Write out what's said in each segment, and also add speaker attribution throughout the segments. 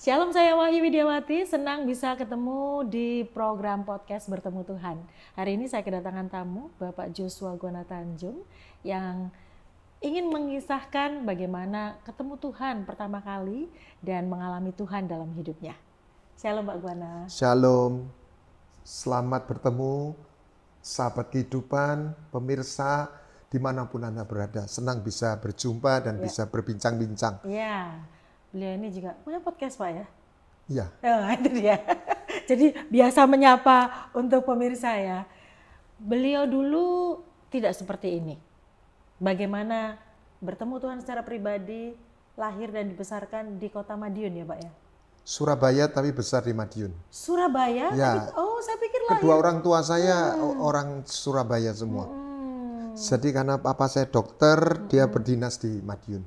Speaker 1: Shalom, saya Wahyu Widiawati, senang bisa ketemu di program podcast Bertemu Tuhan. Hari ini saya kedatangan tamu, Bapak Joshua Guana Tanjung, yang ingin mengisahkan bagaimana ketemu Tuhan pertama kali dan mengalami Tuhan dalam hidupnya. Shalom Pak Guana.
Speaker 2: Shalom, selamat bertemu sahabat kehidupan, pemirsa dimanapun Anda berada. Senang bisa berjumpa dan bisa berbincang-bincang.
Speaker 1: Ya, beliau ini juga punya podcast Pak ya?
Speaker 2: Iya.
Speaker 1: Oh, itu dia. Jadi biasa menyapa untuk pemirsa ya. Beliau dulu tidak seperti ini. Bagaimana bertemu Tuhan secara pribadi, lahir dan dibesarkan di kota Madiun ya Pak ya?
Speaker 2: Surabaya tapi besar di Madiun.
Speaker 1: Surabaya?
Speaker 2: Ya.
Speaker 1: Tapi, saya pikir lahir.
Speaker 2: Kedua orang tua saya orang Surabaya semua. Jadi karena papa saya dokter, dia berdinas di Madiun.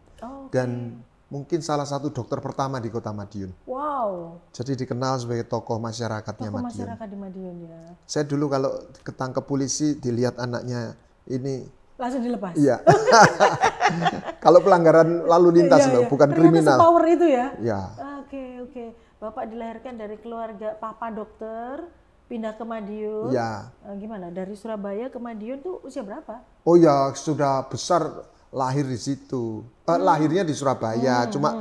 Speaker 2: Dan mungkin salah satu dokter pertama di kota Madiun.
Speaker 1: Wow.
Speaker 2: Jadi dikenal sebagai tokoh masyarakatnya
Speaker 1: Tokoh
Speaker 2: Madiun.
Speaker 1: masyarakat di Madiun ya.
Speaker 2: Saya dulu kalau ketangkep polisi dilihat anaknya ini
Speaker 1: Langsung dilepas?
Speaker 2: Iya. Kalau pelanggaran lalu lintas loh, bukan kriminal.
Speaker 1: Ternyata sepower itu ya?
Speaker 2: Ya.
Speaker 1: Oke. Bapak dilahirkan dari keluarga papa dokter, pindah ke Madiun.
Speaker 2: Ya.
Speaker 1: Gimana? Dari Surabaya ke Madiun tuh usia berapa?
Speaker 2: Oh ya, sudah besar lahir di situ. Lahirnya di Surabaya, cuma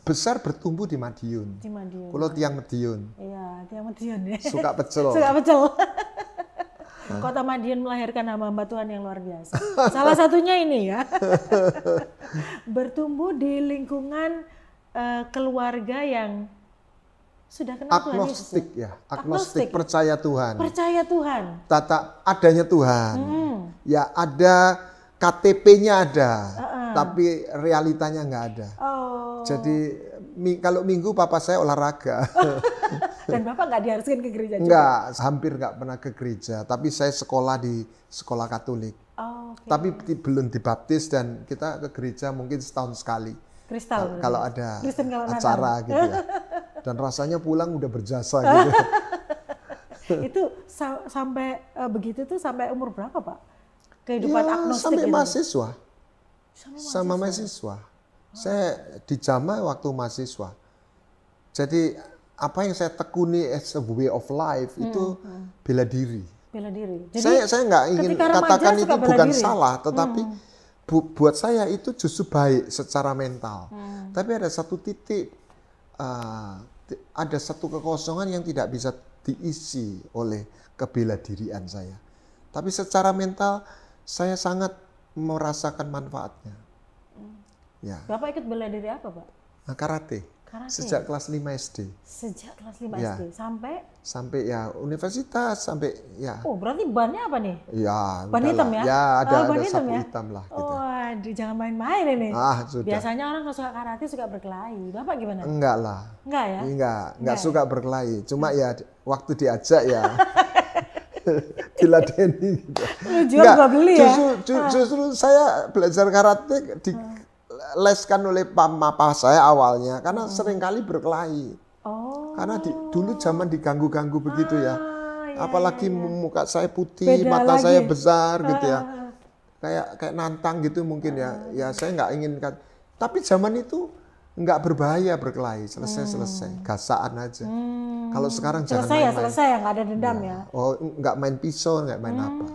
Speaker 2: besar bertumbuh di Madiun.
Speaker 1: Di Madiun.
Speaker 2: Kulo tiang Madiun.
Speaker 1: Iya, tiang Madiun ya.
Speaker 2: Suka pecel.
Speaker 1: Suka pecel. Kota Madiun melahirkan hamba Tuhan yang luar biasa. Salah satunya ini ya. Bertumbuh di lingkungan keluarga yang sudah kenal
Speaker 2: agnostik
Speaker 1: Tuhan Yesus.
Speaker 2: Ya, agnostik percaya Tuhan.
Speaker 1: Percaya Tuhan.
Speaker 2: Tata adanya Tuhan. Ya ada KTP-nya ada, tapi realitanya nggak ada. Jadi kalau minggu papa saya olahraga.
Speaker 1: Dan Bapak nggak diharuskan ke gereja juga?
Speaker 2: Enggak, hampir nggak pernah ke gereja. Tapi saya sekolah di sekolah Katolik. Tapi belum dibaptis dan kita ke gereja mungkin setahun sekali.
Speaker 1: Kristal.
Speaker 2: Kalau ada
Speaker 1: kalau
Speaker 2: acara gitu ya. Dan rasanya pulang udah berjasa gitu.
Speaker 1: Itu sampai begitu tuh sampai umur berapa Pak? Kehidupan agnostik
Speaker 2: sampai
Speaker 1: itu?
Speaker 2: mahasiswa. Sama mahasiswa. Saya di Jama waktu mahasiswa. Jadi apa yang saya tekuni as a way of life itu bela diri.
Speaker 1: Bela diri. Jadi,
Speaker 2: saya nggak ingin katakan itu bukan
Speaker 1: diri.
Speaker 2: salah, tetapi buat saya itu justru baik secara mental. Tapi ada satu titik, ada satu kekosongan yang tidak bisa diisi oleh kebeladirian saya. Tapi secara mental saya sangat merasakan manfaatnya. Ya.
Speaker 1: Bapak ikut bela diri apa Pak?
Speaker 2: Karate. Sejak kelas 5 SD.
Speaker 1: Sejak kelas 5 SD sampai
Speaker 2: ya universitas sampai ya.
Speaker 1: Oh, berarti bannya apa nih?
Speaker 2: Ya,
Speaker 1: ban hitam ya?
Speaker 2: Ya, ada
Speaker 1: hitam
Speaker 2: sapu
Speaker 1: ya?
Speaker 2: hitam lah gitu.
Speaker 1: Aduh, jangan main-main ini.
Speaker 2: Sudah.
Speaker 1: Biasanya orang kalau suka karate suka berkelahi. Bapak gimana?
Speaker 2: Enggak lah.
Speaker 1: Enggak ya?
Speaker 2: Enggak suka berkelahi. Cuma ya waktu diajak ya diladeni gitu.
Speaker 1: Enggak beli ya?
Speaker 2: Justru saya belajar karate dileskan oleh papa saya awalnya karena seringkali berkelahi. Karena dulu zaman diganggu-ganggu begitu ya. Apalagi muka saya putih,
Speaker 1: beda
Speaker 2: mata
Speaker 1: lagi.
Speaker 2: saya besar gitu ya. Kayak nantang gitu mungkin ya. Ya saya nggak inginkan. Tapi zaman itu nggak berbahaya berkelahi, selesai, gasaan aja. Kalau sekarang jangan main-main.
Speaker 1: Selesai ya, nggak ada dendam ya.
Speaker 2: Oh, nggak main pisau, nggak main apa.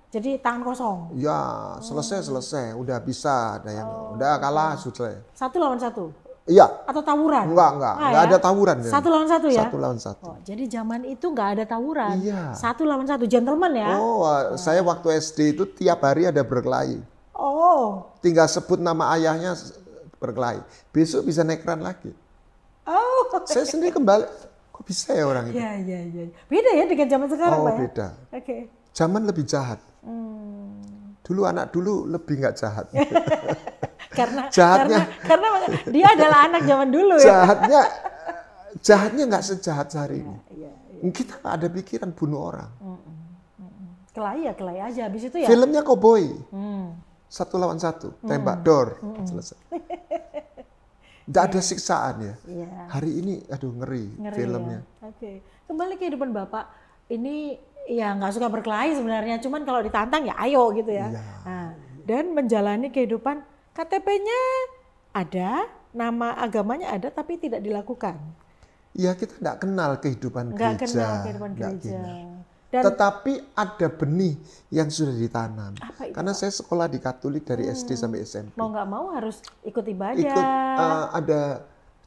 Speaker 1: Jadi tangan kosong.
Speaker 2: Ya, selesai. Udah bisa, ada yang udah kalah sudah.
Speaker 1: 1 lawan 1.
Speaker 2: Iya.
Speaker 1: Atau tawuran?
Speaker 2: Enggak ada tawuran.
Speaker 1: 1 lawan 1 ya?
Speaker 2: 1 lawan 1.
Speaker 1: Jadi zaman itu nggak ada tawuran.
Speaker 2: Iya.
Speaker 1: 1 lawan 1, gentleman ya?
Speaker 2: Saya waktu SD itu tiap hari ada berkelahi. Tinggal sebut nama ayahnya berkelahi. Besok bisa naik keran lagi. Saya sendiri kembali, kok bisa ya orang itu?
Speaker 1: Iya. Beda ya dengan zaman sekarang Pak ya?
Speaker 2: Beda.
Speaker 1: Oke.
Speaker 2: Zaman lebih jahat. Dulu anak dulu lebih nggak jahat.
Speaker 1: karena dia adalah anak zaman dulu ya.
Speaker 2: Jahatnya nggak sejahat hari ini. Kita nggak ada pikiran bunuh orang.
Speaker 1: Kelahi aja habis itu ya.
Speaker 2: Filmnya Cowboy. 1 lawan 1, tembak dor, selesai. Nggak ada siksaan ya. Hari ini aduh ngeri filmnya.
Speaker 1: Ya. Oke. Kembali kehidupan Bapak ini ya nggak suka berkelahi sebenarnya, cuman kalau ditantang ya ayo gitu ya. Nah, dan menjalani kehidupan KTP-nya ada, nama agamanya ada tapi tidak dilakukan.
Speaker 2: Ya kita nggak kenal kehidupan
Speaker 1: Nggak
Speaker 2: gereja.
Speaker 1: kenal kehidupan
Speaker 2: Nggak
Speaker 1: gereja.
Speaker 2: kenal.
Speaker 1: Dan
Speaker 2: Tetapi ada benih yang sudah ditanam.
Speaker 1: apa itu,
Speaker 2: Karena
Speaker 1: Pak?
Speaker 2: saya sekolah di Katolik dari SD sampai SMP.
Speaker 1: Mau nggak mau harus ikut ibadah.
Speaker 2: Ikut ada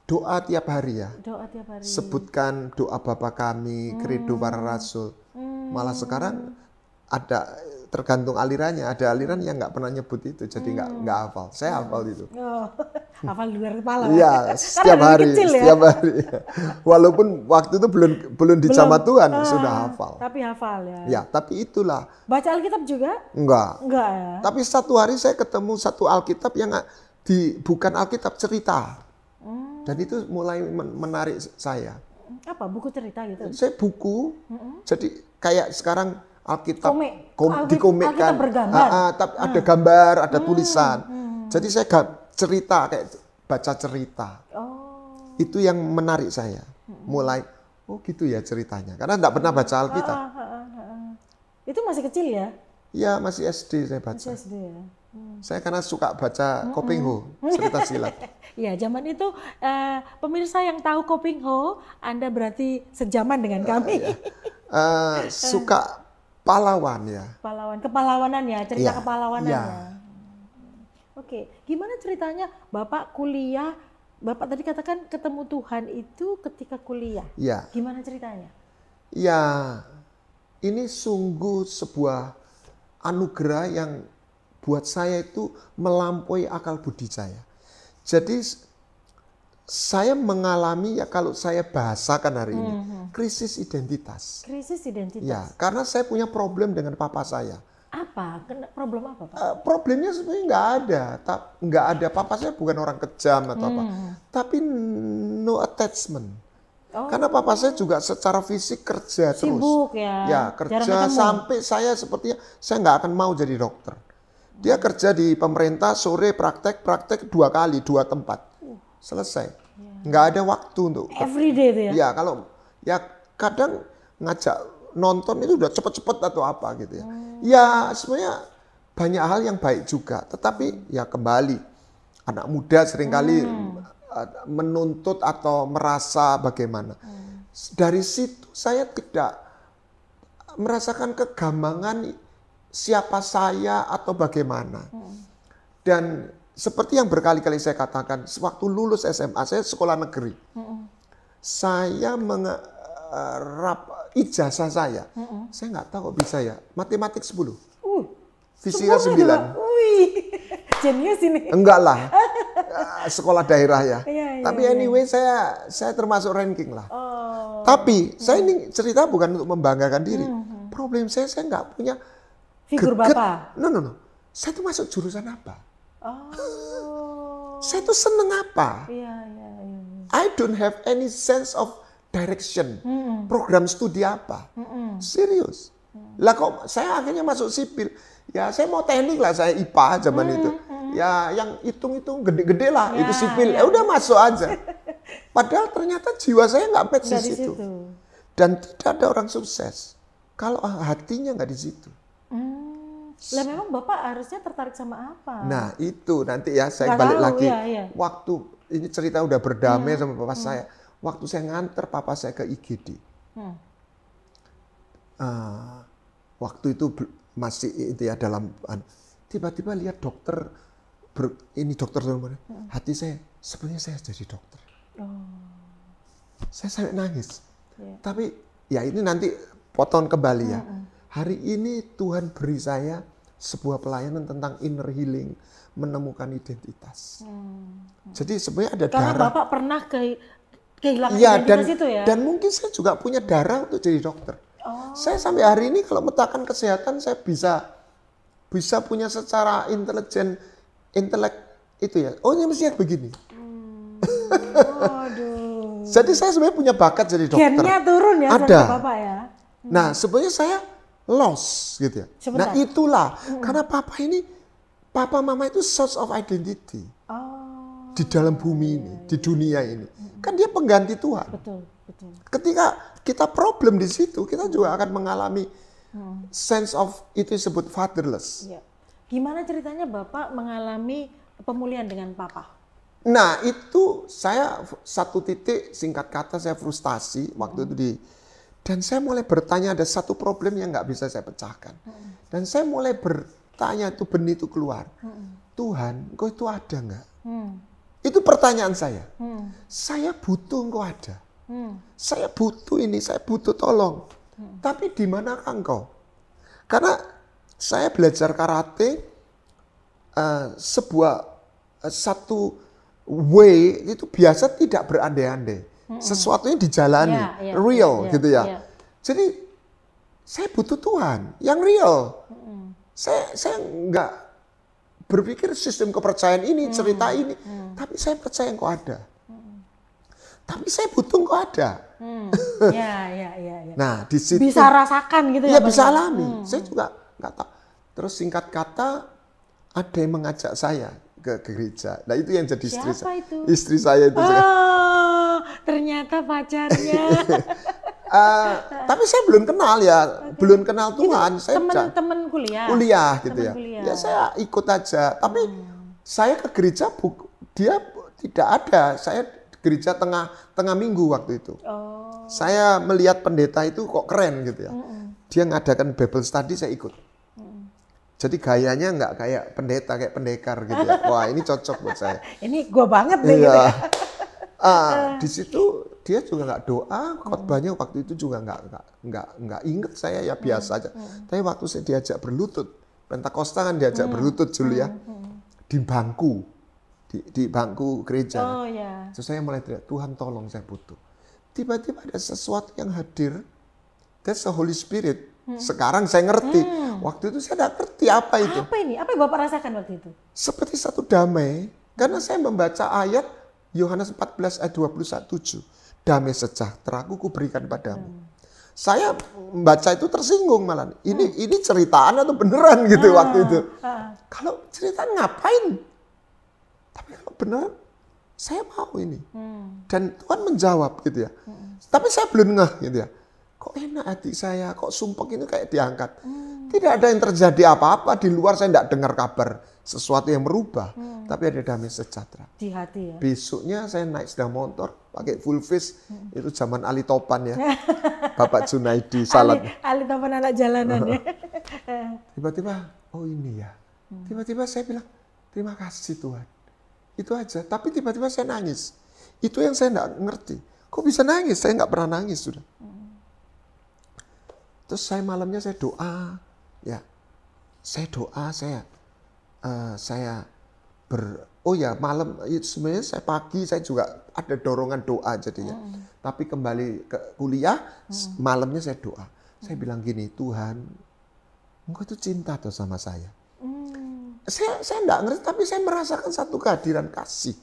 Speaker 2: doa tiap hari ya.
Speaker 1: Doa tiap hari.
Speaker 2: Sebutkan doa Bapa kami, kredo para rasul. Malah sekarang ada tergantung alirannya. Ada aliran yang nggak pernah nyebut itu, jadi nggak hafal. Saya hafal itu.
Speaker 1: Oh, hafal di luar kepala.
Speaker 2: Iya,
Speaker 1: Karena
Speaker 2: setiap
Speaker 1: dari
Speaker 2: hari,
Speaker 1: kecil ya.
Speaker 2: setiap hari. Walaupun waktu itu belum di jamaah Tuhan sudah hafal.
Speaker 1: Tapi hafal ya.
Speaker 2: Ya, tapi itulah.
Speaker 1: Baca Alkitab juga?
Speaker 2: Enggak.
Speaker 1: Enggak ya.
Speaker 2: Tapi satu hari saya ketemu satu Alkitab yang bukan Alkitab, cerita. Dan itu mulai menarik saya.
Speaker 1: Apa? Buku cerita gitu?
Speaker 2: Saya buku, jadi kayak sekarang Alkitab dikomikkan.
Speaker 1: Alkitab bergambar.
Speaker 2: Tapi ada gambar, ada tulisan. Jadi saya cerita, kayak baca cerita.
Speaker 1: Oh.
Speaker 2: Itu yang menarik saya. Mulai, oh gitu ya ceritanya. Karena enggak pernah baca Alkitab.
Speaker 1: Itu masih kecil ya?
Speaker 2: Ya, masih SD saya baca.
Speaker 1: Masih SD ya?
Speaker 2: Saya karena suka baca Koping Ho, cerita silat.
Speaker 1: Ya, zaman itu pemirsa yang tahu Koping Ho, Anda berarti sejaman dengan kami.
Speaker 2: Suka pahlawan ya.
Speaker 1: Kepahlawanan ya, cerita
Speaker 2: Ya,
Speaker 1: kepahlawanan
Speaker 2: ya.
Speaker 1: ya. Oke, gimana ceritanya Bapak kuliah? Bapak tadi katakan ketemu Tuhan itu ketika kuliah.
Speaker 2: Ya.
Speaker 1: Gimana ceritanya?
Speaker 2: Ya, ini sungguh sebuah anugerah yang buat saya itu melampaui akal budi saya. Jadi saya mengalami, ya kalau saya bahasakan hari ini, krisis identitas.
Speaker 1: Krisis identitas.
Speaker 2: Ya, karena saya punya problem dengan papa saya.
Speaker 1: Apa? Problem apa, Pak?
Speaker 2: Problemnya sebenarnya nggak ada. Papa saya bukan orang kejam atau apa, tapi no attachment.
Speaker 1: Oh.
Speaker 2: Karena papa saya juga secara fisik kerja
Speaker 1: Sibuk
Speaker 2: terus.
Speaker 1: ya.
Speaker 2: Ya,
Speaker 1: Jarang
Speaker 2: kerja
Speaker 1: ketemu.
Speaker 2: sampai saya sepertinya saya nggak akan mau jadi dokter. Dia kerja di pemerintah, sore praktek 2 kali, 2 tempat. Selesai. Nggak ada waktu untuk
Speaker 1: Everyday itu ya?
Speaker 2: Ya, kalau ya kadang ngajak nonton itu udah cepet-cepet atau apa gitu ya. Ya, sebenarnya banyak hal yang baik juga, tetapi ya kembali anak muda seringkali menuntut atau merasa bagaimana. Dari situ saya tidak merasakan kegambangan siapa saya atau bagaimana. Dan seperti yang berkali-kali saya katakan, sewaktu lulus SMA, saya sekolah negeri. Saya ijazah saya nggak tahu kok bisa ya, matematik 10. Fisika 9.
Speaker 1: Wih, jenius ini.
Speaker 2: Enggak lah, sekolah daerah ya.
Speaker 1: Iya,
Speaker 2: Tapi anyway saya termasuk ranking lah.
Speaker 1: Oh.
Speaker 2: Tapi saya ini cerita bukan untuk membanggakan diri. Problem saya nggak punya
Speaker 1: Figur
Speaker 2: greget.
Speaker 1: Bapak.
Speaker 2: No. Saya tuh masuk jurusan apa?
Speaker 1: Oh.
Speaker 2: Saya tuh seneng apa?
Speaker 1: Iya.
Speaker 2: I don't have any sense of direction. Program studi apa? Serius. Lah kok saya akhirnya masuk sipil? Ya saya mau teknik lah, saya IPA zaman itu. Ya yang hitung-hitung gede-gede lah, itu sipil. Ya udah masuk aja. Padahal ternyata jiwa saya nggak match di situ. Dan tidak ada orang sukses kalau hatinya nggak di situ.
Speaker 1: Lah memang Bapak harusnya tertarik sama apa?
Speaker 2: Nah itu nanti ya saya
Speaker 1: Nggak
Speaker 2: balik
Speaker 1: tahu,
Speaker 2: lagi.
Speaker 1: iya.
Speaker 2: Waktu ini cerita udah berdamai sama papa saya. Waktu saya nganter papa saya ke IGD. Waktu itu masih itu ya dalam tiba-tiba lihat dokter ini dokter mana? Hati saya sebenarnya saya jadi dokter. Saya sampai nangis. Tapi ya ini nanti potong kembali ya. Hari ini Tuhan beri saya sebuah pelayanan tentang inner healing, menemukan identitas. Jadi sebenarnya ada
Speaker 1: Karena
Speaker 2: darah.
Speaker 1: Bapak pernah kehilangan
Speaker 2: Ya,
Speaker 1: identitas itu ya?
Speaker 2: Dan mungkin saya juga punya darah untuk jadi dokter. Saya sampai hari ini kalau metakan kesehatan saya bisa punya secara intelek itu ya. Oh ini mestinya begini.
Speaker 1: Waduh.
Speaker 2: Jadi saya sebenarnya punya bakat jadi dokter.
Speaker 1: Gennya turun ya
Speaker 2: Ada.
Speaker 1: dari Bapak ya?
Speaker 2: Nah sebenarnya saya lost gitu ya.
Speaker 1: Sebentar.
Speaker 2: Nah itulah karena papa mama itu source of identity di dalam bumi ini, di dunia ini. Kan dia pengganti Tuhan.
Speaker 1: Betul.
Speaker 2: Ketika kita problem di situ, kita juga akan mengalami sense of itu disebut fatherless.
Speaker 1: Ya. Gimana ceritanya Bapak mengalami pemulihan dengan Papa?
Speaker 2: Nah itu saya satu titik, singkat kata saya frustasi waktu itu dan saya mulai bertanya, ada satu problem yang nggak bisa saya pecahkan. Dan saya mulai bertanya, itu benih itu keluar. Tuhan, Engkau itu ada nggak? Itu pertanyaan saya. Saya butuh Engkau ada. Saya butuh ini, saya butuh tolong. Tapi di manakah Engkau? Karena saya belajar karate, satu way itu biasa tidak berandai-andai. Sesuatunya dijalani, real gitu ya. Jadi saya butuh Tuhan yang real. Saya nggak berpikir sistem kepercayaan ini, cerita ini, tapi saya percaya Engkau ada. Tapi saya butuh Engkau ada. Nah di situ
Speaker 1: bisa rasakan gitu ya?
Speaker 2: Iya bisa alami. Saya juga nggak tahu. Terus singkat kata ada yang mengajak saya ke gereja. Nah itu yang jadi istri
Speaker 1: Siapa
Speaker 2: saya.
Speaker 1: itu?
Speaker 2: Istri saya itu.
Speaker 1: Ternyata pacarnya.
Speaker 2: Tapi saya belum kenal ya, belum kenal Tuhan. Saya
Speaker 1: teman kuliah.
Speaker 2: Kuliah gitu ya.
Speaker 1: Kuliah.
Speaker 2: Ya saya ikut aja. Tapi saya ke gereja dia tidak ada. Saya gereja tengah minggu waktu itu. Saya melihat pendeta itu kok keren gitu ya. Dia ngadakan Bible study, saya ikut. Jadi gayanya nggak kayak pendeta, kayak pendekar gitu ya. Wah ini cocok buat saya.
Speaker 1: Ini gua banget deh gitu ya.
Speaker 2: Di situ dia juga nggak doa, khotbahnya waktu itu juga nggak inget saya ya biasa aja. Tapi waktu saya diajak berlutut, Pentakosta kan diajak berlutut dulu ya, di bangku, di bangku gereja. Terus saya mulai teriak, Tuhan tolong saya butuh. Tiba-tiba ada sesuatu yang hadir, that's the Holy Spirit. Sekarang saya ngerti. Waktu itu saya tidak ngerti apa itu.
Speaker 1: Apa ini? Apa yang Bapak rasakan waktu itu?
Speaker 2: Seperti satu damai, karena saya membaca ayat Yohanes 14 ayat 21:7. Damai sejahtera aku kuberikan padamu. Saya membaca itu tersinggung malah. Ini ceritaan atau beneran gitu waktu itu. Kalau ceritaan ngapain? Tapi kalau beneran, saya mau ini. Dan Tuhan menjawab gitu ya. Tapi saya belum ngeh gitu ya. Kok enak hati saya, kok sumpek ini kayak diangkat. Tidak ada yang terjadi apa-apa di luar, saya tidak dengar kabar sesuatu yang merubah. Tapi ada damai sejahtera.
Speaker 1: Di hati ya.
Speaker 2: Besoknya saya naik sepeda motor, pakai full face. Itu zaman Ali Topan ya. Bapak Junaidi, salat.
Speaker 1: Ali Topan anak jalanan ya.
Speaker 2: Tiba-tiba, oh ini ya. Tiba-tiba saya bilang, terima kasih Tuhan. Itu aja, tapi tiba-tiba saya nangis. Itu yang saya tidak ngerti. Kok bisa nangis? Saya nggak pernah nangis sudah. Terus saya malamnya saya doa, ya, saya doa, malam itu sebenarnya saya pagi saya juga ada dorongan doa jadinya. Tapi kembali ke kuliah, malamnya saya doa. Saya bilang gini, Tuhan, Engkau itu cinta tuh sama saya. Saya enggak ngerti, tapi saya merasakan satu kehadiran kasih.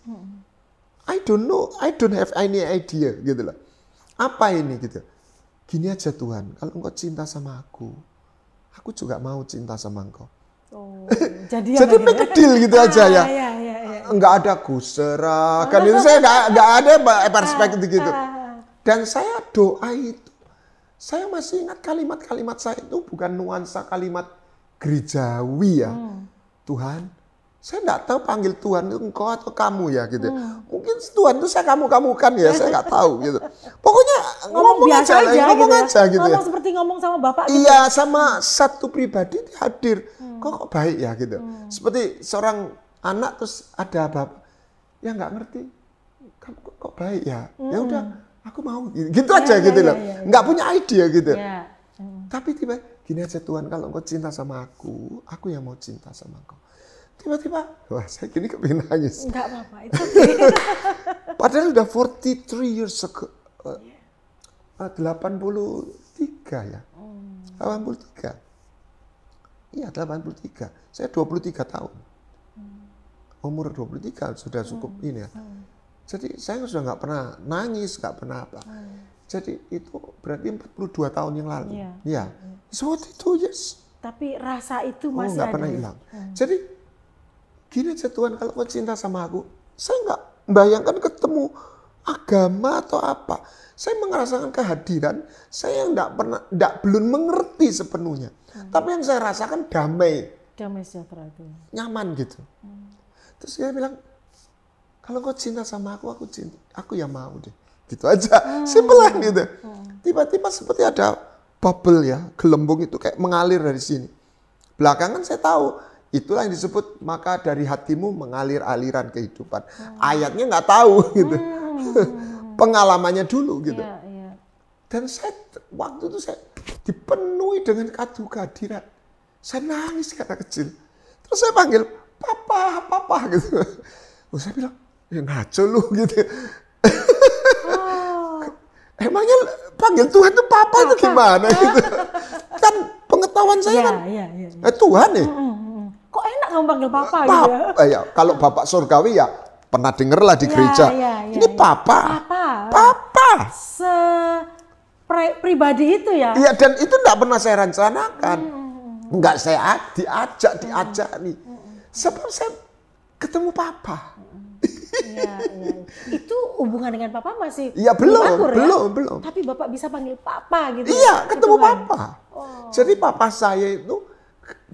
Speaker 2: I don't know, I don't have any idea gitu loh. Apa ini gitu? Gini aja Tuhan, kalau Engkau cinta sama aku juga mau cinta sama Engkau. Jadi pekedil gitu aja ya. Enggak ada gusera, kan itu saya enggak ada perspektif gitu. Dan saya doa itu, saya masih ingat kalimat-kalimat saya itu bukan nuansa kalimat gerejawi ya. Tuhan, saya enggak tahu panggil Tuhan itu Engkau atau kamu ya gitu. Mungkin Tuhan itu saya kamu-kamukan ya, saya enggak tahu gitu. Pokoknya ngomong
Speaker 1: biasa aja
Speaker 2: gitu ya.
Speaker 1: Ngomong seperti ngomong sama Bapak gitu.
Speaker 2: Iya, sama satu pribadi hadir. Kok baik ya gitu. Seperti seorang anak terus ada bapak ya nggak ngerti. Kamu kok baik ya. Ya udah, aku mau gitu aja gitu loh. Nggak punya ide gitu. Tapi tiba gini aja Tuhan, kalau Engkau cinta sama aku yang mau cinta sama Engkau. Tiba-tiba, wah saya gini kepingin nangis.
Speaker 1: Enggak apa-apa, itu okay.
Speaker 2: Padahal udah 43 years ago. 83 ya. 83. Iya 83. Saya 23 tahun. Umur 23 sudah cukup ini ya. Jadi saya sudah nggak pernah nangis, nggak pernah apa. Jadi itu berarti 42 tahun yang lalu. Ya. Seperti itu, yes.
Speaker 1: Tapi rasa itu masih
Speaker 2: nggak
Speaker 1: ada.
Speaker 2: pernah hilang. Jadi gini aja Tuhan, kalau Kau cinta sama aku, saya nggak membayangkan ketemu agama atau apa. Saya merasakan kehadiran, saya belum mengerti sepenuhnya. Tapi yang saya rasakan damai.
Speaker 1: Damai sejahtera itu.
Speaker 2: Nyaman gitu. Terus dia bilang, Kalau kau cinta sama aku cinta, aku ya mau deh. Gitu aja, simple gitu. Tiba-tiba seperti ada bubble ya, gelembung itu kayak mengalir dari sini. Belakangan saya tahu, itulah yang disebut maka dari hatimu mengalir aliran kehidupan. Ayatnya nggak tahu gitu. Pengalamannya dulu gitu. Dan saya waktu itu saya dipenuhi dengan kado kehadiran. Saya nangis karena kecil. Terus saya panggil, papa gitu. Saya bilang, ya ngaco lu gitu. Emangnya panggil Tuhan itu papa itu gimana gitu. Kan pengetahuan saya kan, Tuhan nih.
Speaker 1: Kok enak kamu panggil papa gitu ya?
Speaker 2: Ya, kalau bapak surgawi ya pernah denger lah di gereja. Ini papa.
Speaker 1: Pribadi itu ya?
Speaker 2: Iya, dan itu enggak pernah saya rencanakan. Enggak saya diajak nih. Sebab saya ketemu papa.
Speaker 1: Itu hubungan dengan papa masih
Speaker 2: belum.
Speaker 1: Tapi bapak bisa panggil papa gitu.
Speaker 2: Iya, ketemu papa. Jadi papa saya itu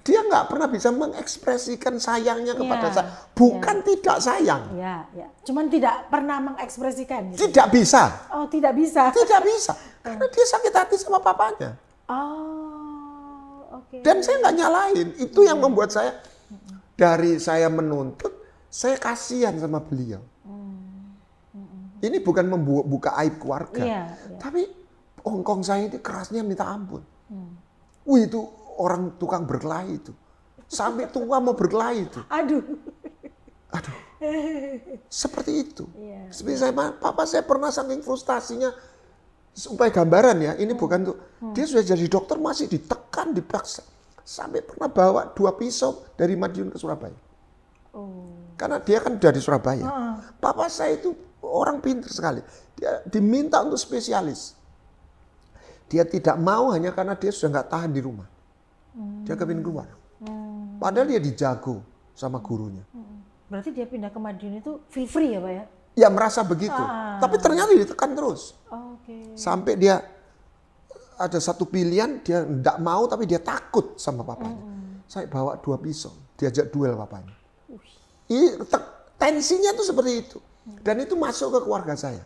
Speaker 2: dia nggak pernah bisa mengekspresikan sayangnya kepada saya. Bukan tidak sayang.
Speaker 1: Cuman tidak pernah mengekspresikan. Gitu.
Speaker 2: Tidak bisa.
Speaker 1: Oh, tidak bisa.
Speaker 2: Tidak bisa. Karena dia sakit hati sama papanya. Dan saya nggak nyalain. Itu yang membuat saya dari saya menuntut, saya kasihan sama beliau. Ini bukan membuka aib keluarga, tapi ongkong saya itu kerasnya minta ampun. Wih, itu orang tukang berkelahi itu, sampai tua mau berkelahi itu.
Speaker 1: Aduh.
Speaker 2: Seperti itu. Seperti papa saya pernah saking frustasinya, supaya gambaran ya, ini bukan tuh. Dia sudah jadi dokter masih ditekan, dipaksa, sampai pernah bawa 2 pisau dari Madiun ke Surabaya. Karena dia kan dari Surabaya. Papa saya itu orang pintar sekali. Dia diminta untuk spesialis. Dia tidak mau hanya karena dia sudah nggak tahan di rumah. Dia kepingin keluar. Padahal dia dijago sama gurunya.
Speaker 1: Berarti dia pindah ke Madiun itu feel free ya Pak ya?
Speaker 2: Ya merasa begitu. Tapi ternyata ditekan terus. Sampai dia ada satu pilihan, dia nggak mau tapi dia takut sama papanya. Saya bawa 2 pisau, diajak duel papanya. Tensinya tuh seperti itu. Dan itu masuk ke keluarga saya.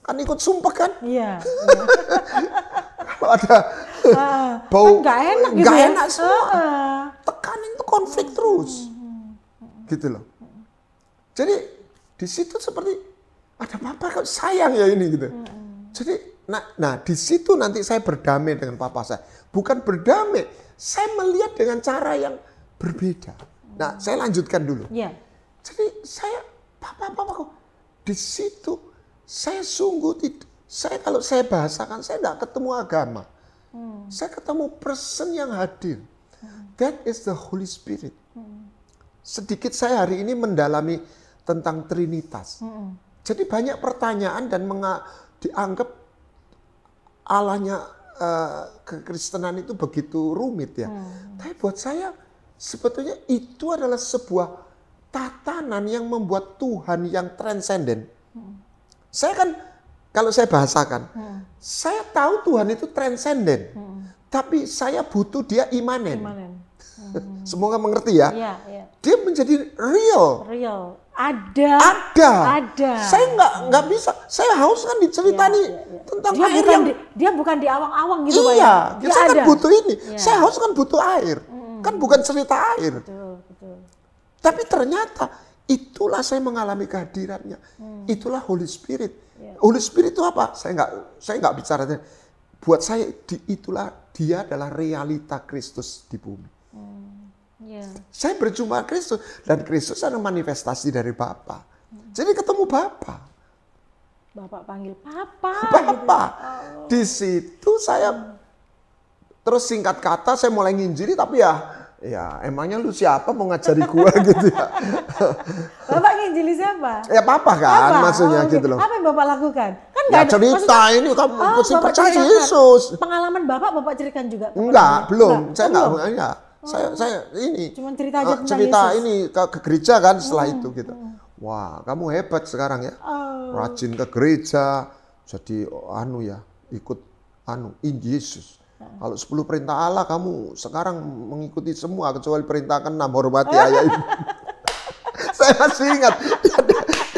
Speaker 2: Kan ikut sumpah kan?
Speaker 1: Iya.
Speaker 2: Kalau ada bau
Speaker 1: kan gak enak gitu
Speaker 2: gak
Speaker 1: ya?
Speaker 2: enak semua. Tekanan itu konflik terus. Gitu loh. Jadi di situ seperti ada papa kok sayang ya ini gitu. Jadi nah di situ nanti saya berdamai dengan papa saya. Bukan berdamai, saya melihat dengan cara yang berbeda. Nah, saya lanjutkan dulu. Jadi saya papa kok di situ saya sungguh tidak. Kalau saya bahasakan saya tidak ketemu agama. Saya ketemu person yang hadir. That is the Holy Spirit. Sedikit saya hari ini mendalami tentang Trinitas. Jadi banyak pertanyaan dan dianggap Allahnya kekristenan itu begitu rumit ya. Tapi buat saya sebetulnya itu adalah sebuah tatanan yang membuat Tuhan yang transenden. Saya kan, kalau saya bahasakan, saya tahu Tuhan itu transenden, tapi saya butuh dia imanen. Semoga mengerti ya. Dia menjadi real. Ada. Saya nggak bisa. Saya haus kan diceritani tentang air
Speaker 1: dia bukan di awang-awang gitu Pak.
Speaker 2: Iya, saya kan butuh ini. Saya haus kan butuh air. Kan bukan cerita air.
Speaker 1: Betul.
Speaker 2: Tapi ternyata itulah saya mengalami kehadirannya. Itulah Holy Spirit. Holy Spirit itu apa? Saya nggak bicara. Buat saya itulah dia adalah realita Kristus di bumi. Saya berjumpa Kristus dan Kristus adalah manifestasi dari Bapa. Jadi ketemu Bapa.
Speaker 1: Bapak panggil Papa.
Speaker 2: Gitu. Di situ saya terus singkat kata saya mulai nginjili tapi ya emangnya lu siapa mau ngajari gua gitu ya.
Speaker 1: Bapak nginjili siapa?
Speaker 2: Ya Papa kan maksudnya gitu loh.
Speaker 1: Apa yang Bapak lakukan? Kan
Speaker 2: ya cerita ini kamu mesti percaya Yesus.
Speaker 1: Pengalaman Bapak ceritakan juga?
Speaker 2: Belum. Saya enggak. Saya ini
Speaker 1: cuma cerita aja tentang
Speaker 2: cerita
Speaker 1: Yesus.
Speaker 2: ini ke gereja kan setelah itu gitu. Wah, kamu hebat sekarang ya. Rajin ke gereja, jadi ikut Yesus. Kalau 10 perintah Allah kamu sekarang mengikuti semua kecuali perintah ke-6 hormati ayah ibu. Saya masih ingat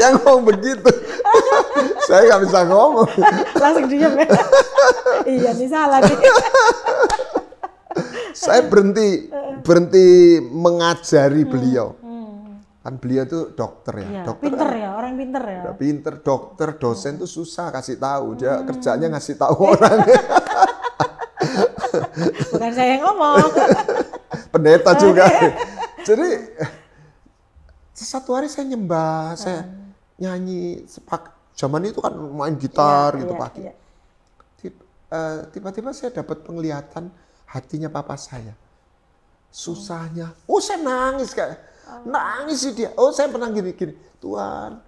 Speaker 2: yang ngomong begitu. Saya nggak bisa ngomong.
Speaker 1: Langsung diam ya. Iya nih salah nih.
Speaker 2: Saya berhenti mengajari beliau. Kan beliau tuh dokter ya.
Speaker 1: Iya,
Speaker 2: Dokter
Speaker 1: pinter ya, orang pinter ya.
Speaker 2: udah pinter, dokter, dosen tuh susah kasih tahu. Dia kerjanya ngasih tahu orang.
Speaker 1: Bukan saya yang ngomong.
Speaker 2: Pendeta juga. Jadi satu hari saya nyembah, saya nyanyi. Zaman itu kan main gitar gitu pagi. Tiba-tiba saya dapat penglihatan hatinya papa saya. Susahnya. Oh saya nangis kayak. Nangis sih dia. Oh saya pernah gini. Tuhan,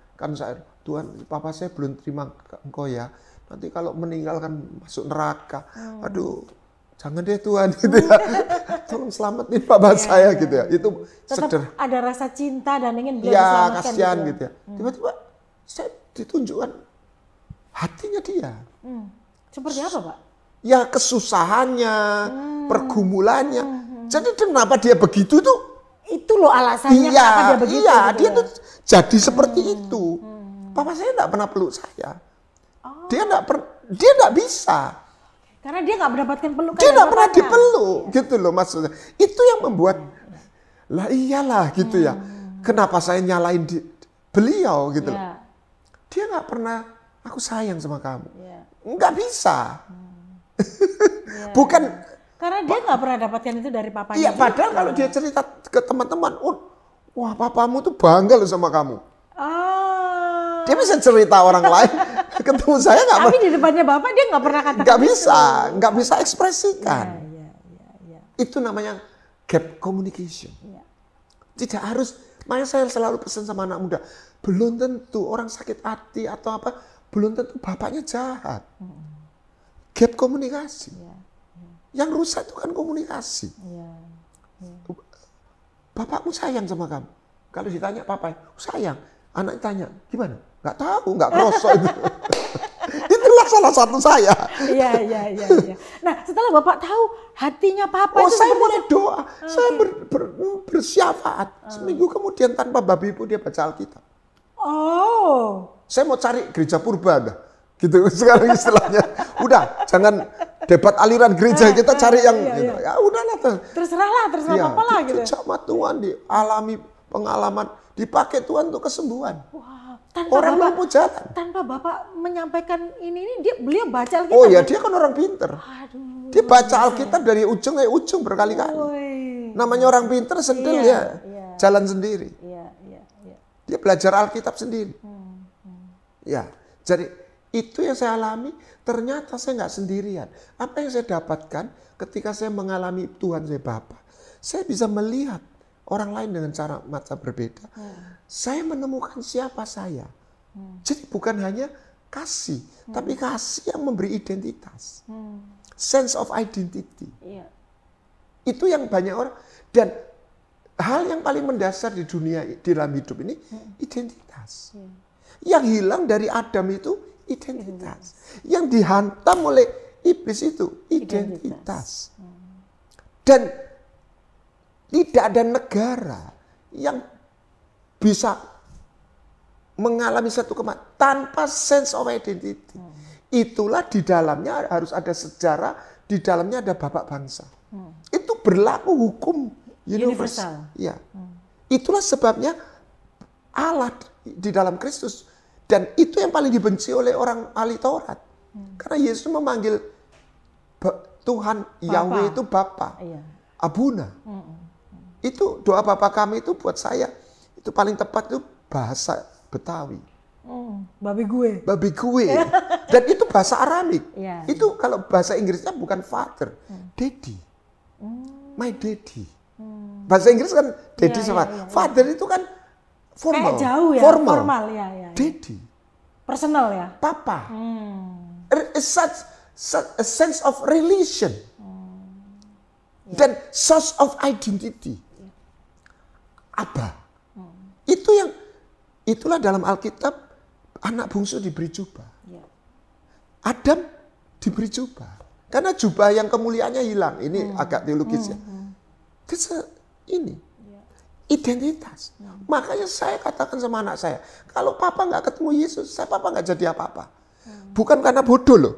Speaker 2: Tuhan papa saya belum terima engkau ya. Nanti kalau meninggal kan masuk neraka. Aduh, jangan deh Tuhan gitu ya. Tolong selamatin papa saya gitu ya. Itu
Speaker 1: tetap ada rasa cinta dan ingin beliau
Speaker 2: ya,
Speaker 1: diselamatkan
Speaker 2: kasihan
Speaker 1: gitu.
Speaker 2: Gitu ya. Tiba-tiba saya ditunjukkan hatinya dia.
Speaker 1: Seperti apa Pak?
Speaker 2: Ya kesusahannya, pergumulannya. Jadi kenapa dia begitu tuh?
Speaker 1: Itu loh alasannya kenapa dia begitu.
Speaker 2: Iya,
Speaker 1: gitu
Speaker 2: dia
Speaker 1: ya?
Speaker 2: tuh jadi seperti itu. Papa saya enggak pernah peluk saya. Dia enggak bisa.
Speaker 1: Karena dia nggak mendapatkan pelukan.
Speaker 2: Dia enggak pernah dipeluk, gitu loh maksudnya. Itu yang membuat, lah iyalah gitu ya. Kenapa saya nyalain beliau gitu loh. Dia nggak pernah, aku sayang sama kamu. Nggak bisa. Bukan.
Speaker 1: Karena dia nggak pernah dapatkan itu dari papanya.
Speaker 2: Iya, padahal kalau dia cerita ke teman-teman, wah papamu tuh bangga loh sama kamu. Dia bisa cerita orang lain, ketemu saya nggak.
Speaker 1: Tapi di depannya bapak dia nggak pernah katakan.
Speaker 2: Nggak bisa ekspresikan. Itu namanya gap communication. Tidak harus, makanya saya selalu pesan sama anak muda, belum tentu orang sakit hati atau apa, belum tentu bapaknya jahat. Gap komunikasi. Yang rusak itu kan komunikasi. Bapakmu sayang sama kamu. Kalau ditanya papa, sayang. Anak tanya, gimana? Nggak tahu, nggak kerosok itu. Itulah salah satu saya.
Speaker 1: Iya. Nah, setelah bapak tahu hatinya papa itu.
Speaker 2: Saya mulai doa. Saya bersyafaat. Seminggu kemudian tanpa babi ibu dia baca Alkitab. Saya mau cari gereja purba dah. Gitu sekarang istilahnya. Udah, jangan debat aliran gereja, kita cari yang gitu. Ya udahlah.
Speaker 1: Terserah apa lah gitu.
Speaker 2: Sama Tuhan dialami pengalaman, dipakai Tuhan untuk kesembuhan.
Speaker 1: Wah,
Speaker 2: orang lumpuh jalan.
Speaker 1: Tanpa bapak menyampaikan ini beliau baca Alkitab.
Speaker 2: Oh ya, dia kan orang pinter.
Speaker 1: Aduh.
Speaker 2: Dia baca Alkitab dari ujung ke ujung berkali-kali. Namanya orang pinter sendiri jalan sendiri. Dia belajar Alkitab sendiri. Ya, jadi itu yang saya alami. Ternyata saya nggak sendirian. Apa yang saya dapatkan ketika saya mengalami Tuhan saya Bapa, saya bisa melihat orang lain dengan cara mata berbeda. Saya menemukan siapa saya. Jadi bukan hanya kasih, tapi kasih yang memberi identitas. Sense of identity. Itu yang banyak orang. Dan hal yang paling mendasar di dunia, di dalam hidup ini, identitas. Yang hilang dari Adam itu identitas. Yang dihantam oleh iblis itu identitas. Dan tidak ada negara yang bisa mengalami satu kematian tanpa sense of identity. Itulah di dalamnya harus ada sejarah, di dalamnya ada bapak bangsa. Itu berlaku hukum universal. Ya. Itulah sebabnya Allah di dalam Kristus. Dan itu yang paling dibenci oleh orang ahli Taurat. Karena Yesus memanggil Tuhan Yahweh itu Bapa. Abuna. Itu doa Bapa kami itu buat saya. Itu paling tepat itu bahasa Betawi.
Speaker 1: Babi gue.
Speaker 2: Dan itu bahasa Aramik. Itu kalau bahasa Inggrisnya bukan father. Daddy. My daddy. Bahasa Inggris kan daddy sama father itu kan formal.
Speaker 1: Kayak jauh ya. Formal ya.
Speaker 2: Daddy.
Speaker 1: Personal ya.
Speaker 2: Papa. Such a sense of relation. Dan source of identity. Abah. Itulah dalam Alkitab anak bungsu diberi jubah. Adam diberi jubah. Karena jubah yang kemuliaannya hilang. Ini agak teologis ya. Ini. identitas. Makanya saya katakan sama anak saya, kalau papa nggak ketemu Yesus, papa nggak jadi apa-apa. Bukan karena bodoh loh.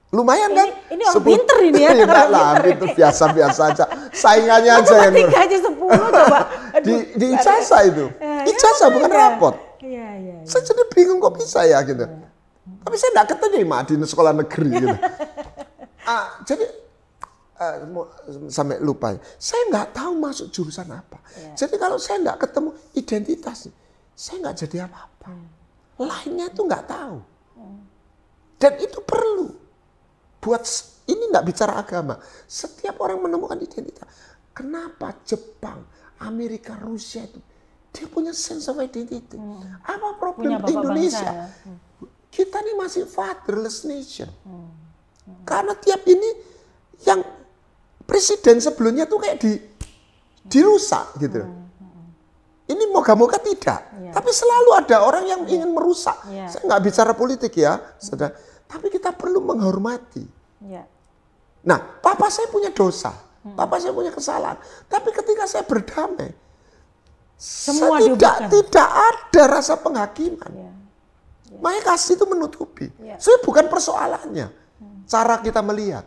Speaker 2: Lumayan kan?
Speaker 1: Ini orang pinter ini ya.
Speaker 2: Enggak lah, itu biasa-biasa aja. Saingannya aja yang
Speaker 1: matematika aja 10 coba.
Speaker 2: di ijazah itu. Ijazah bukan rapot.
Speaker 1: Iya.
Speaker 2: Saya jadi bingung kok bisa ya gitu. Tapi saya enggak keterima di sekolah negeri gitu. Jadi sampai lupa. Saya nggak tahu masuk jurusan apa. Jadi kalau saya nggak ketemu identitas, saya nggak jadi apa-apa. Lainnya itu nggak tahu. Dan itu perlu. Buat ini nggak bicara agama. Setiap orang menemukan identitas. Kenapa Jepang, Amerika, Rusia itu dia punya sense of identity. Apa problem Indonesia? Kita ini masih fatherless nation. Karena tiap ini yang presiden sebelumnya tuh kayak dirusak gitu. Ini moga-moga tidak. Tapi selalu ada orang yang ingin merusak. Saya nggak bicara politik ya, saudara. Tapi kita perlu menghormati. Nah, papa saya punya dosa. Papa saya punya kesalahan. Tapi ketika saya berdamai,
Speaker 1: semua
Speaker 2: tidak ada rasa penghakiman. Makanya kasih itu menutupi. Saya bukan persoalannya. Cara kita melihat.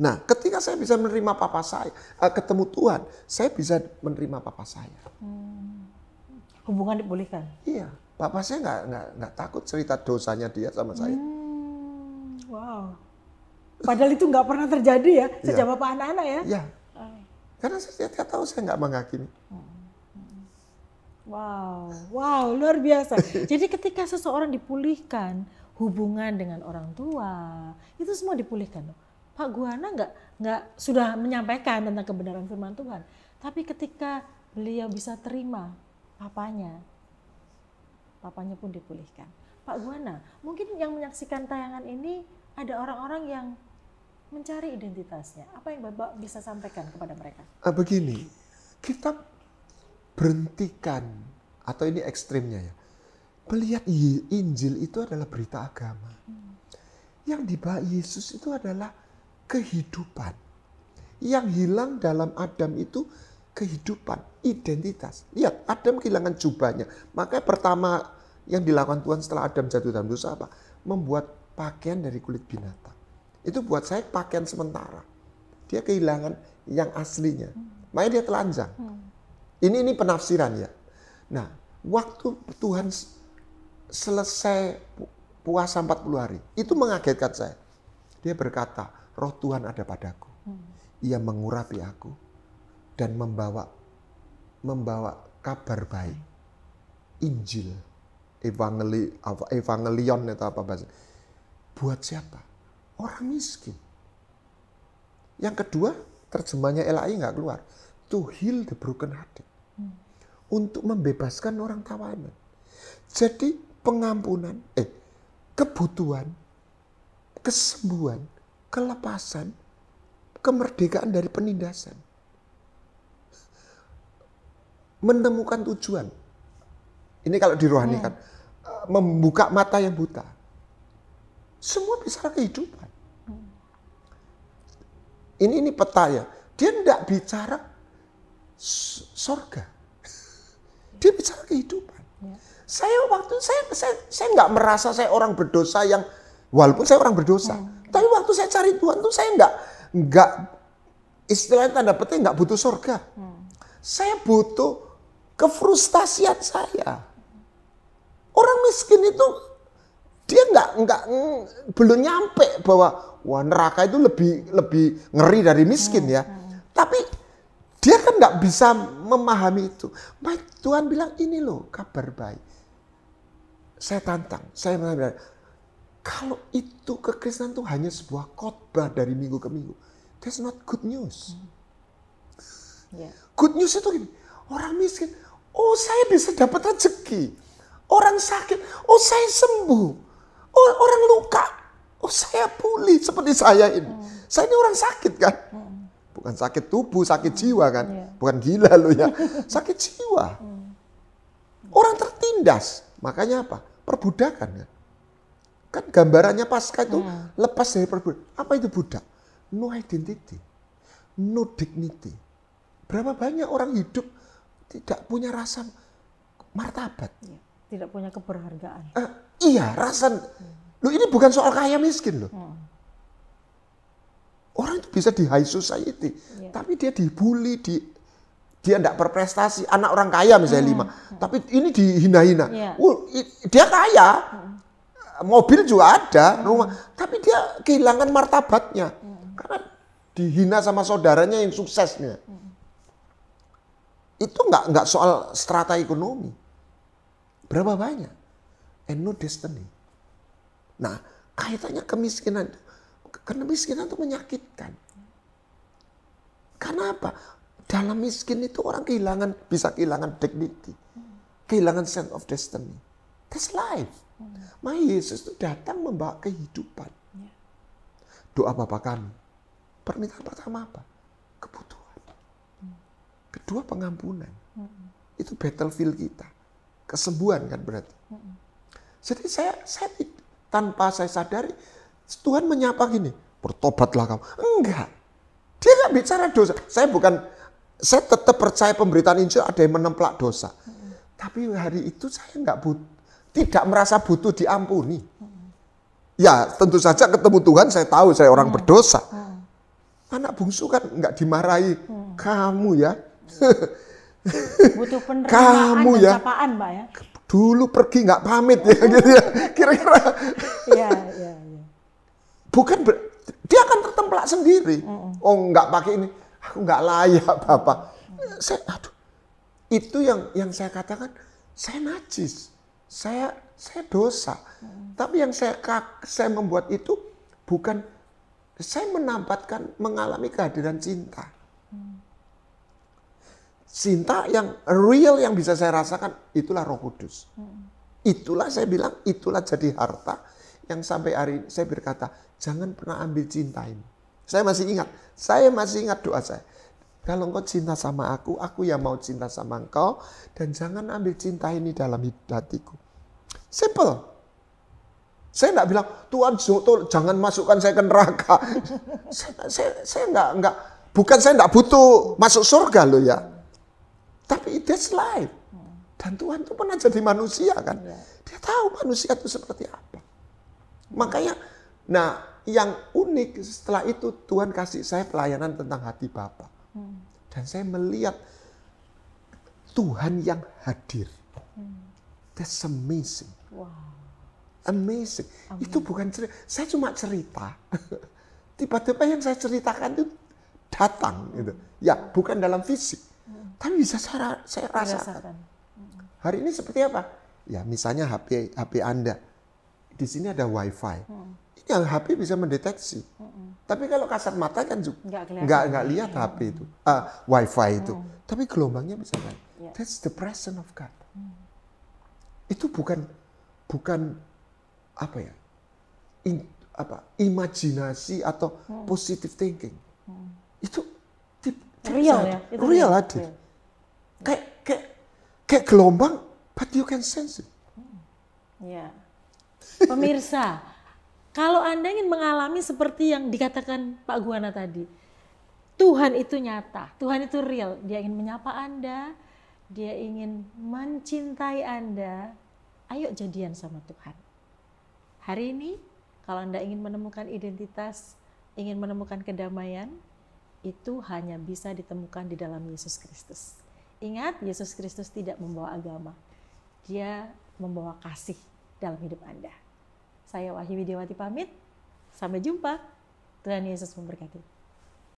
Speaker 2: Nah, ketika saya bisa menerima papa saya, ketemu Tuhan, saya bisa menerima papa saya.
Speaker 1: Hubungan dipulihkan.
Speaker 2: Iya, papa saya nggak takut cerita dosanya dia sama saya.
Speaker 1: Wow. Padahal itu nggak pernah terjadi ya sejak bapak anak-anak ya.
Speaker 2: Iya. Karena saya tahu saya nggak menghakimi.
Speaker 1: Wow, luar biasa. Jadi ketika seseorang dipulihkan hubungan dengan orang tua, itu semua dipulihkan. Pak Guana nggak sudah menyampaikan tentang kebenaran firman Tuhan, tapi ketika beliau bisa terima papanya pun dipulihkan. Pak Guana, mungkin yang menyaksikan tayangan ini ada orang-orang yang mencari identitasnya. Apa yang Bapak bisa sampaikan kepada mereka?
Speaker 2: Begini, kita berhentikan, atau ini ekstrimnya ya, melihat Injil itu adalah berita agama. Yang dibawa Yesus itu adalah kehidupan. Yang hilang dalam Adam itu kehidupan, identitas. Lihat, Adam kehilangan jubahnya. Makanya pertama yang dilakukan Tuhan setelah Adam jatuh dalam dosa apa? Membuat pakaian dari kulit binatang. Itu buat saya pakaian sementara. Dia kehilangan yang aslinya. Makanya dia telanjang. Ini penafsiran ya. Nah, waktu Tuhan selesai puasa 40 hari, itu mengagetkan saya. Dia berkata, Roh Tuhan ada padaku. Ia mengurapi aku dan membawa kabar baik. Injil, evangelion atau apa bahasa. Buat siapa? Orang miskin. Yang kedua, terjemahnya LAI nggak keluar. To heal the broken hearted. Untuk membebaskan orang tawanan. Jadi pengampunan, kebutuhan, kesembuhan, kelepasan, kemerdekaan dari penindasan. Menemukan tujuan. Ini kalau dirohanikan. Membuka mata yang buta. Semua bicara kehidupan. Ini peta ya. Dia tidak bicara sorga. Dia bicara kehidupan. Saya nggak merasa saya orang berdosa yang, walaupun saya orang berdosa. Tapi waktu saya cari Tuhan tuh saya nggak istilahnya tanda petik nggak butuh sorga. Saya butuh kefrustasian saya. Orang miskin itu dia belum nyampe bahwa wah neraka itu lebih ngeri dari miskin ya. Tapi dia kan nggak bisa memahami itu. Maka Tuhan bilang ini loh kabar baik. Saya tantang, saya bilang, kalau itu kekristenan itu hanya sebuah khotbah dari minggu ke minggu, that's not good news. Good news itu gini, orang miskin, oh saya bisa dapat rezeki. Orang sakit, oh saya sembuh. Oh orang luka, oh saya pulih seperti saya ini. Saya ini orang sakit kan. Bukan sakit tubuh, sakit jiwa kan. Bukan gila loh ya. Sakit jiwa. Orang tertindas. Makanya apa? Perbudakan kan. Kan gambarannya Paskah itu lepas dari perbudakan. Apa itu budak? No identity. No dignity. Berapa banyak orang hidup tidak punya rasa martabat.
Speaker 1: Tidak punya keberhargaan.
Speaker 2: Iya, rasa. Loh, ini bukan soal kaya miskin loh. Orang itu bisa di high society, tapi dia dibully, dia tidak berprestasi. Anak orang kaya misalnya 5, tapi ini dihina-hina. Dia kaya, mobil juga ada, rumah, tapi dia kehilangan martabatnya karena dihina sama saudaranya yang suksesnya. Itu nggak soal strata ekonomi. Berapa banyak? And no destiny. Nah, kaitannya kemiskinan. Karena miskinan itu menyakitkan. Karena apa? Dalam miskin itu orang bisa kehilangan dignity. Kehilangan sense of destiny. That's life. Maka Yesus itu datang membawa kehidupan. Doa Bapa kami. Permintaan pertama apa? Kebutuhan. Kedua pengampunan. Itu battlefield kita. Kesembuhan kan berarti. Jadi saya tanpa saya sadari, Tuhan menyapa gini, bertobatlah kamu. Enggak. Dia nggak bicara dosa. Saya tetap percaya pemberitaan Injil ada yang menemplak dosa. Tapi hari itu saya tidak merasa butuh diampuni. Ya tentu saja ketemu Tuhan saya tahu saya orang berdosa. Anak bungsu kan nggak dimarahi. Kamu ya.
Speaker 1: Butuh penerimaan dan sapaan, Mbak ya.
Speaker 2: Dulu pergi nggak pamit ya gitu ya. Kira-kira.
Speaker 1: Iya.
Speaker 2: Bukan dia akan tertemplak sendiri. Oh nggak pakai ini, aku nggak layak Bapak. Itu yang saya katakan, saya najis, saya dosa. Tapi yang saya membuat itu bukan saya mengalami kehadiran cinta. Cinta yang real yang bisa saya rasakan itulah Roh Kudus. Itulah saya bilang, itulah jadi harta yang sampai hari ini saya berkata, jangan pernah ambil cinta ini. Saya masih ingat doa saya. Kalau engkau cinta sama aku yang mau cinta sama engkau, dan jangan ambil cinta ini dalam hatiku. Simple. Saya enggak bilang, Tuhan jangan masukkan saya ke neraka. saya enggak, bukan saya enggak butuh masuk surga loh ya. Tapi that's life. Dan Tuhan itu pernah jadi manusia kan. Dia tahu manusia itu seperti apa. Makanya, yang unik setelah itu Tuhan kasih saya pelayanan tentang hati Bapa. Dan saya melihat Tuhan yang hadir. That's amazing.
Speaker 1: Wow.
Speaker 2: Amazing. Amin. Itu bukan cerita. Saya cuma cerita. Tiba-tiba yang saya ceritakan itu datang. Gitu. Ya, bukan dalam fisik. Tapi bisa saya rasakan. Hari ini seperti apa? Ya, misalnya HP Anda. Di sini ada WiFi. Ini yang HP bisa mendeteksi. Tapi kalau kasat mata kan nggak lihat HP itu, WiFi itu. Tapi gelombangnya bisa kan. That's the presence of God. Itu bukan apa ya? Imajinasi atau positive thinking. Itu
Speaker 1: real ya.
Speaker 2: Real hadir. Kayak gelombang, but you can sense it.
Speaker 1: Ya. Pemirsa, kalau Anda ingin mengalami seperti yang dikatakan Pak Guana tadi, Tuhan itu nyata, Tuhan itu real. Dia ingin menyapa Anda, Dia ingin mencintai Anda. Ayo jadian sama Tuhan. Hari ini, kalau Anda ingin menemukan identitas, ingin menemukan kedamaian, itu hanya bisa ditemukan di dalam Yesus Kristus. Ingat, Yesus Kristus tidak membawa agama. Dia membawa kasih dalam hidup Anda. Saya Wahyu Widiawati pamit. Sampai jumpa. Tuhan Yesus memberkati.